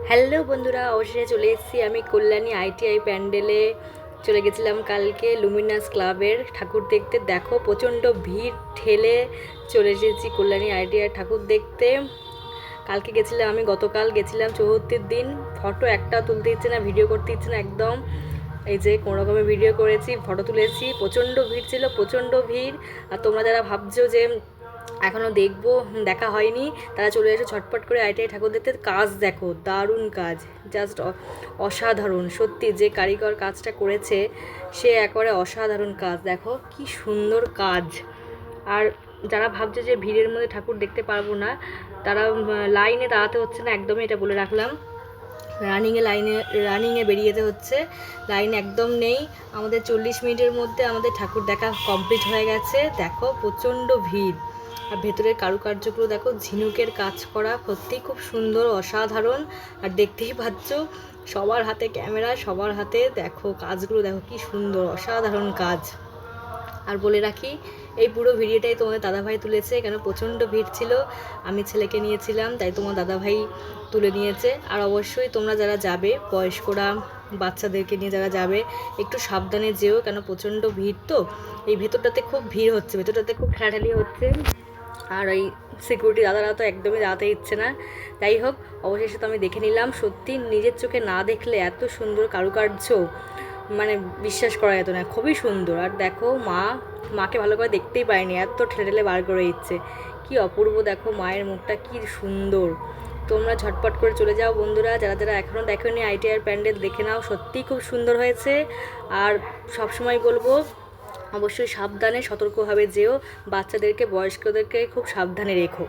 Hello বন্ধুরা, অবশেষে চলে এসেছি আমি কল্যাণী আইটিআই প্যান্ডেলে। চলে গেছিলাম কালকে লুমিনাস ক্লাবের ঠাকুর দেখতে। দেখো প্রচণ্ড ভিড় ঠেলে চলে এসেছি কল্যাণী আইটিআই ঠাকুর দেখতে। কালকে গেছিলাম আমি, গতকাল গেছিলাম চতুর্থীর দিন। ফটো একটাও তুলতে ইচ্ছে না, ভিডিও করতে ইচ্ছে না একদম। এই যে কোনো রকমের ভিডিও করেছি, ফটো তুলেছি। প্রচণ্ড ভিড় ছিল, প্রচণ্ড ভিড়। আর তোমরা যারা ভাবছো যে এখনও দেখবো, দেখা হয়নি, তারা চলে এসে ছটপট করে আইটিআই ঠাকুর দেখতে। কাজ দেখো, দারুণ কাজ, জাস্ট অসাধারণ। সত্যি যে কারিগর কাজটা করেছে সে একেবারে অসাধারণ কাজ। দেখো কি সুন্দর কাজ। আর যারা ভাবছে যে ভিড়ের মধ্যে ঠাকুর দেখতে পারবো না, তারা লাইনে দাঁড়াতে হচ্ছে না একদমই, এটা বলে রাখলাম। রানিংয়ে বেরিয়ে যেতে হচ্ছে, লাইন একদম নেই। আমাদের 40 মিনিটের মধ্যে আমাদের ঠাকুর দেখা কমপ্লিট হয়ে গেছে। দেখো প্রচণ্ড ভিড়। আর ভেতরের কারুকার্যগুলো দেখো, ঝিনুকের কাজ করা, সত্যিই খুব সুন্দর, অসাধারণ। আর দেখতেই পাচ্ছ সবার হাতে ক্যামেরা, সবার হাতে দেখো কাজগুলো, দেখো কি সুন্দর, অসাধারণ কাজ। আর বলে রাখি, এই পুরো ভিডিওটাই তোমাদের দাদাভাই তুলেছে, কেন প্রচণ্ড ভিড় ছিল। আমি ছেলেকে নিয়েছিলাম, তাই তোমার দাদাভাই তুলে নিয়েছে। আর অবশ্যই তোমরা যারা যাবে, বয়স্করা, বাচ্চাদেরকে নিয়ে যারা যাবে, একটু সাবধানে যেও, কেন প্রচণ্ড ভিড় তো। এই ভেতরটাতে খুব ভিড় হচ্ছে, ভেতরটাতে খুব ঠেলাঠেলি হচ্ছে। আর ওই সিকিউরিটি দাদারা তো একদমই দাঁড়াতে ইচ্ছে না। যাই হোক, অবশেষে তো আমি দেখে নিলাম। সত্যি নিজের চোখে না দেখলে এত সুন্দর কারুকার্য, মানে বিশ্বাস করা যেত না, খুবই সুন্দর। আর দেখো মাকে ভালো করে দেখতেই পাইনি, এত ঠেলে ঠেলে বার করে দিচ্ছে। কি অপূর্ব, দেখো মায়ের মুখটা কি সুন্দর। তোমরা ঝটপট করে চলে যাও বন্ধুরা, যারা যারা এখনও দেখোনি আইটিআই প্যান্ডেল দেখে নাও, সত্যিই খুব সুন্দর হয়েছে। আর সবসময় বলবো, অবশ্যই সাবধানে সতর্কভাবে যেও, বাচ্চাদেরকে বয়স্কদেরকে খুব সাবধানে রেখো।